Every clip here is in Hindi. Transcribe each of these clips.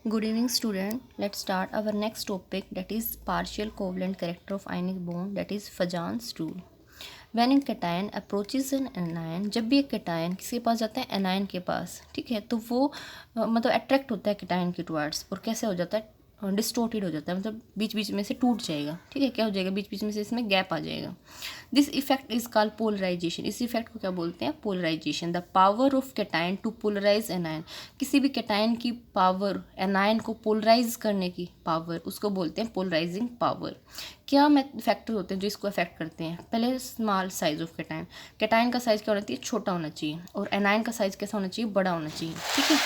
Good evening, student. Let's start our next topic, that is partial covalent character of ionic bond, that is Fajan's rule. When a cation approaches an anion, जब भी एक cation किसके पास जाता है, एनायन के पास, ठीक है, तो वो मतलब अट्रैक्ट होता है cation के टुवर्ड्स, और कैसे हो जाता है, डिस्टोर्टेड हो जाता है, मतलब बीच बीच में से टूट जाएगा, ठीक है, क्या हो जाएगा, बीच बीच में से इसमें गैप आ जाएगा. This effect is called polarisation. इस इफेक्ट को क्या बोलते हैं, polarisation. The power of cation to polarise anion. किसी भी कैटायन की पावर, एनायन को पोलराइज करने की पावर, उसको बोलते हैं पोलराइजिंग पावर. क्या फैक्टर होते हैं जो इसको अफेक्ट करते हैं. पहले small size of cation. Cation का साइज क्या होना चाहिए, छोटा होना चाहिए, और एनायन का साइज कैसा होना चाहिए, बड़ा होना चाहिए, ठीक है.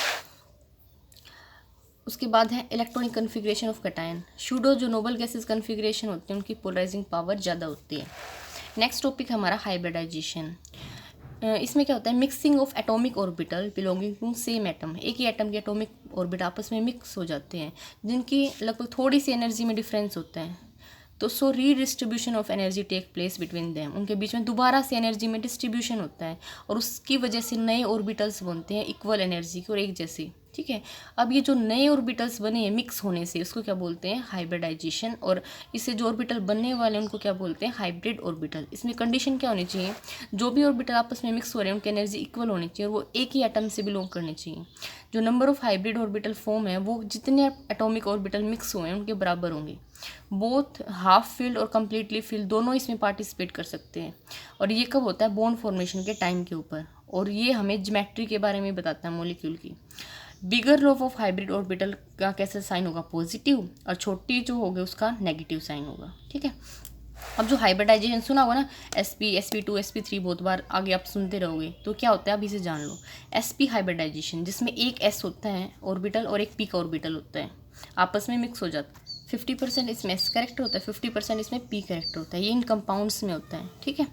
उसके बाद है electronic configuration of cation. Pseudo जो नोबल गैसेस कन्फिग्रेशन होते हैं उनकी पोलराइजिंग पावर ज़्यादा होती है. नेक्स्ट टॉपिक हमारा हाइब्रिडाइजेशन. इसमें क्या होता है, mixing of atomic orbital belonging to same atom. एक ही एटम के एटॉमिक ऑर्बिटल आपस में मिक्स हो जाते हैं जिनकी लगभग थोड़ी सी एनर्जी में डिफरेंस होता है. तो so redistribution of energy take place between them. उनके बीच में दोबारा से एनर्जी में डिस्ट्रीब्यूशन होता है और उसकी वजह से नए ऑर्बिटल्स बनते हैं इक्वल एनर्जी के और एक जैसे, ठीक है. अब ये जो नए ऑर्बिटल्स बने हैं मिक्स होने से, उसको क्या बोलते हैं, हाइब्रिडाइजेशन. और इससे जो ऑर्बिटल बनने वाले हैं उनको क्या बोलते हैं, हाइब्रिड ऑर्बिटल. इसमें कंडीशन क्या होनी चाहिए, जो भी ऑर्बिटल आपस में मिक्स हो रहे हैं उनकी एनर्जी इक्वल होनी चाहिए और वो एक ही एटम से बिलोंग करने चाहिए. जो number of hybrid orbital form है वो जितने एटॉमिक ऑर्बिटल मिक्स हुए हैं उनके बराबर होंगे. बोथ हाफ फील्ड और कम्प्लीटली फील्ड दोनों इसमें पार्टिसिपेट कर सकते हैं. और ये कब होता है, बॉन्ड फॉर्मेशन के टाइम के ऊपर. और ये हमें ज्योमेट्री के बारे में बताता है, मॉलिक्यूल की. बिगर लोब ऑफ हाइब्रिड ऑर्बिटल का कैसा साइन होगा, पॉजिटिव, और छोटी जो होगी उसका नेगेटिव साइन होगा, ठीक है. अब जो हाइब्रिडाइजेशन सुना होगा ना, sp2 sp3 बहुत बार आगे आप सुनते रहोगे, तो क्या होता है अभी से जान लो. sp हाइब्रिडाइजेशन जिसमें एक s होता है ऑर्बिटल और एक p का ऑर्बिटल होता है, आपस में मिक्स हो जाता है. 50% इसमें s कैरेक्टर होता है, 50% इसमें p कैरेक्टर होता है. ये इन कंपाउंड्स में होता है, ठीक है.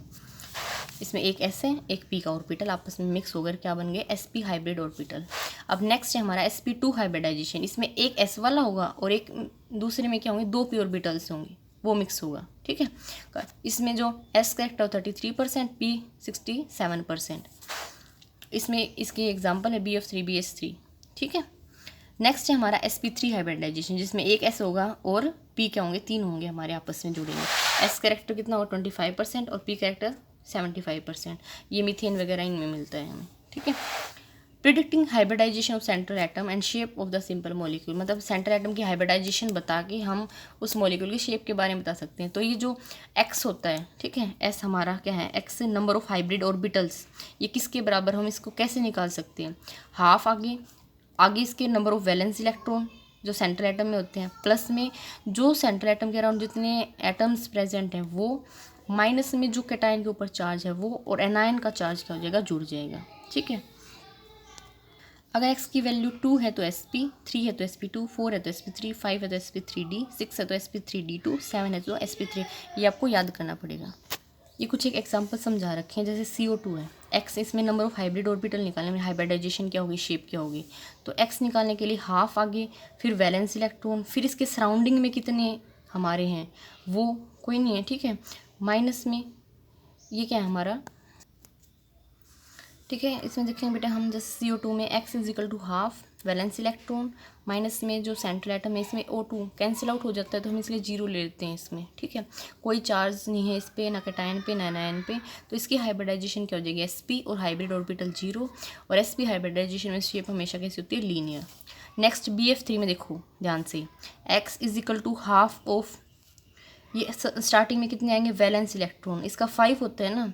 इसमें एक s है, एक p का ऑर्बिटल आपस में मिक्स होकर क्या बन गए, sp हाइब्रिड ऑर्बिटल. अब नेक्स्ट है हमारा sp2 हाइब्रिडाइजेशन. इसमें एक s वाला होगा और एक दूसरे में क्या होंगे, दो p ऑर्बिटल्स होंगे, वो मिक्स होगा, ठीक है. इसमें जो s कैरेक्टर 33%, p 67%. इसमें इसकी एग्जांपल है BF3 BS3, ठीक है. नेक्स्ट है हमारा sp3 हाइब्रिडाइजेशन जिसमें एक s होगा और p क्या होंगे, तीन होंगे हमारे आपस में जुड़ेंगे. s कैरेक्टर कितना होगा 25% और p कैरेक्टर 75%. ये मीथेन वगैरह इनमें मिलता है हमें, ठीक है. Predicting hybridisation of central atom and shape of the simple molecule. मतलब सेंट्रल एटम की हाइब्रिडाइजेशन बता के हम उस मॉलिक्यूल की शेप के बारे में बता सकते हैं. तो ये जो x होता है, ठीक है, s हमारा क्या है, x से नंबर ऑफ हाइब्रिड ऑर्बिटल्स, ये किसके बराबर, हम इसको कैसे निकाल सकते हैं. हाफ आगे आगे इसके नंबर ऑफ वैलेंस इलेक्ट्रॉन जो सेंट्रल एटम में होते हैं, प्लस में जो सेंट्रल एटम के अराउंड जितने एटम्स प्रेजेंट हैं वो, माइनस में जो कैटायन के ऊपर चार्ज है वो, और एनायन का चार्ज क्या हो जाएगा, जुड़ जाएगा, ठीक है. अगर x की वैल्यू 2 है तो sp, 3 है तो sp2, 4 है तो sp3, 5 है तो sp3d, 6 है तो sp3d2, 7 है तो sp3. ये आपको याद करना पड़ेगा. ये कुछ एक एग्जांपल समझा रखे हैं. जैसे CO2 है, x इसमें नंबर ऑफ हाइब्रिड ऑर्बिटल निकालने में हाइब्रिडाइजेशन क्या होगी, शेप क्या होगी. तो x निकालने के लिए हाफ आगे, फिर वैलेंस इलेक्ट्रॉन, फिर इसके सराउंडिंग में कितने हमारे हैं वो कोई नहीं है, ठीक है. माइनस में ये क्या है हमारा, ठीक है. इसमें देखेंगे बेटा हम, जैसे CO2 में x is equal to half valence electron, minus में जो सेंट्रल एटम है इसमें O2 कैंसिल आउट हो जाता है तो हम इसलिए जीरो ले लेते हैं इसमें, ठीक है. कोई चार्ज नहीं है इस पर, ना कैटायन पे ना एनायन पे, तो इसकी हाइब्रिडाइजेशन क्या हो जाएगी, sp और हाइब्रिड ऑर्बिटल जीरो. और sp हाइब्रिडाइजेशन में शेप हमेशा कैसी होती है, लीनियर. नेक्स्ट BF3 में देखो ध्यान से, x is equal to half of, ये स्टार्टिंग में कितने आएंगे, वैलेंस इलेक्ट्रॉन, इसका 5 होता है ना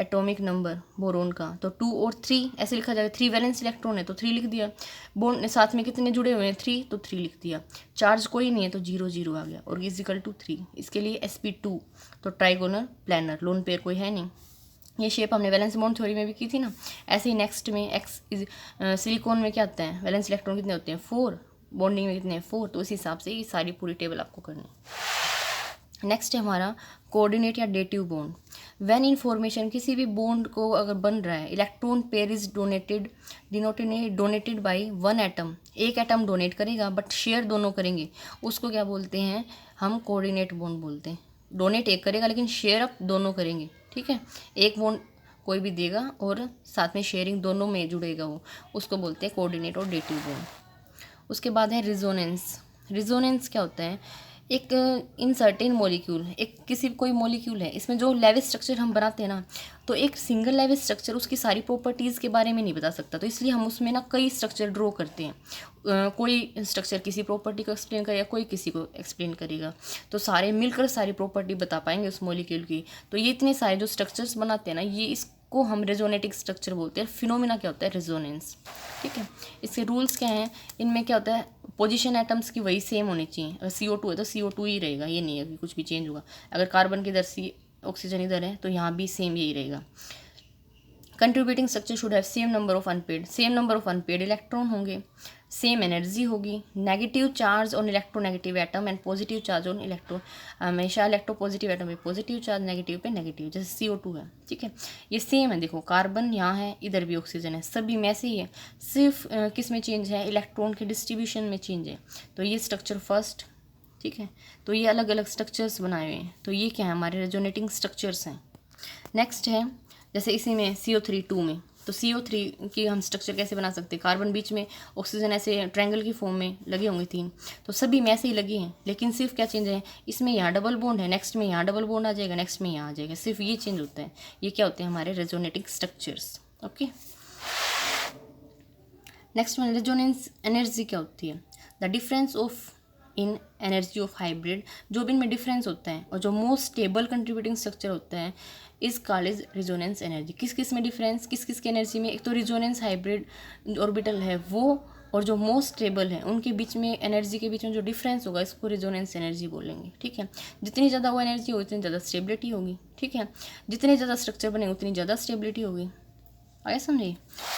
एटॉमिक नंबर बोरोन का, तो 2 और 3 ऐसे लिखा जाएगा. 3 वैलेंस इलेक्ट्रॉन है तो 3 लिख दिया. बोन साथ में कितने जुड़े हुए हैं, 3, तो 3 लिख दिया. चार्ज कोई नहीं है तो 0 0 आ गया, और इजिकल टू 3. इसके लिए sp2 तो ट्राइगोनल प्लानर, लोन पेयर कोई है नहीं. ये शेप हमने वैलेंस बॉन्ड थ्योरी में भी की थी ना. ऐसे ही नेक्स्ट में एक्स सिलिकॉन में क्या आता है, वैलेंस इलेक्ट्रॉन कितने होते हैं, 4, बॉन्डिंग में कितने हैं, 4. तो इस हिसाब से ये सारी पूरी टेबल आपको करनी है. नेक्स्ट है हमारा कोऑर्डिनेट या डेटिव बॉन्ड. व्हेन इन्फॉर्मेशन किसी भी बॉन्ड को अगर बन रहा है, electron pair is donated by one atom, एक एटम डोनेट करेगा बट शेयर दोनों करेंगे, उसको क्या बोलते हैं, हम कोऑर्डिनेट बॉन्ड बोलते हैं. डोनेट एक करेगा लेकिन शेयर अप दोनों करेंगे, ठीक है. एक बॉन्ड कोई भी देगा और साथ में शेयरिंग दोनों में जुड़ेगा वो, उसको बोलते हैं कोऑर्डिनेट और डेटिव बॉन्ड. उसके बाद है रिजोनेंस। रिजोनेंस क्या होता है, एक इन सर्टेन मॉलिक्यूल, एक किसी कोई मॉलिक्यूल है, इसमें जो लेविस स्ट्रक्चर हम बनाते हैं ना, तो एक सिंगल लेविस स्ट्रक्चर उसकी सारी प्रॉपर्टीज़ के बारे में नहीं बता सकता, तो इसलिए हम उसमें ना कई स्ट्रक्चर ड्रॉ करते हैं। कोई स्ट्रक्चर किसी प्रॉपर्टी को एक्सप्लेन करेगा, कोई किसी को एक्सप्लेन करेगा, तो सारे मिलकर सारी प्रॉपर्टी बता पाएंगे उस मॉलिक्यूल की। तो ये इतने सारे जो स्ट्रक्चर्स बनाते हैं ना, ये इसको हम रेजोनेटिक स्ट्रक्चर बोलते हैं। फिनोमिना क्या होता है, रेजोनेंस। ठीक है, इसके रूल्स क्या हैं, इनमें क्या होता है, पोजीशन एटम्स की वही सेम होनी चाहिए। अगर CO2 है तो CO2 ही रहेगा, ये नहीं है कि कुछ भी चेंज होगा। अगर कार्बन की इधर सी, ऑक्सीजन इधर है, तो यहाँ भी सेम यही रहेगा। Contributing structure should have same number of unpaired, same number of unpaired electron होंगे, सेम एनर्जी होगी, negative charge on electronegative atom and positive charge on electro, हमेशा इलेक्ट्रोपॉजिटिव एटम पे पॉजिटिव चार्ज, नेगेटिव पे नेगेटिव, जैसे CO2 है। ठीक है, ये सेम है, देखो कार्बन यहाँ है, इधर भी ऑक्सीजन है, सभी में से ही है, सिर्फ किस में चेंज है, इलेक्ट्रॉन के डिस्ट्रीब्यूशन में चेंज है। तो ये स्ट्रक्चर फर्स्ट, ठीक है, तो ये अलग अलग स्ट्रक्चर्स बनाए हुए हैं, तो ये क्या है, हमारे रेजोनेटिंग स्ट्रक्चर्स हैं। नेक्स्ट है, जैसे इसी में CO3 2 में, तो CO3 की हम स्ट्रक्चर कैसे बना सकते हैं, कार्बन बीच में, ऑक्सीजन ऐसे ट्रायंगल की फॉर्म में लगे होंगे 3, तो सभी में ऐसे ही लगे हैं, लेकिन सिर्फ क्या चेंज है, इसमें यहाँ डबल बॉन्ड है, नेक्स्ट में यहाँ डबल बॉन्ड आ जाएगा, नेक्स्ट में यहाँ आ जाएगा, सिर्फ ये चेंज होता है। ये क्या होते हैं, हमारे resonating structures. Okay, next one, resonance energy क्या होती है, the difference of in energy of hybrid, जो भी इनमें डिफरेंस होता है और जो मोस्ट स्टेबल कंट्रीब्यूटिंग स्ट्रक्चर होता है is called is resonance energy. किस किस में डिफरेंस, किस किस की एनर्जी में, एक तो रिजोनेंस हाइब्रिड ऑर्बिटल है वो, और जो मोस्ट स्टेबल है उनके बीच में एनर्जी के बीच में जो डिफरेंस होगा, इसको रिजोनेंस एनर्जी बोलेंगे। ठीक है, जितनी ज़्यादा वो एनर्जी होगी उतनी ज़्यादा स्टेबिलिटी होगी। ठीक है, जितने ज़्यादा स्ट्रक्चर बने उतनी ज़्यादा स्टेबिलिटी होगी। आया समझे,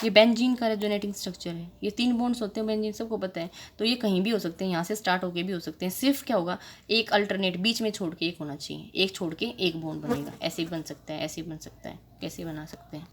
ये बेंजीन का रेजोनेटिंग स्ट्रक्चर है, ये 3 बॉन्ड्स होते हैं बेंजीन, सबको पता है, तो ये कहीं भी हो सकते हैं, यहाँ से स्टार्ट होके भी हो सकते हैं, सिर्फ क्या होगा, एक अल्टरनेट बीच में छोड़ के एक होना चाहिए, एक छोड़ के एक बॉन्ड बनेगा, ऐसे भी बन सकता है, ऐसे भी बन सकता है, कैसे बना सकते हैं।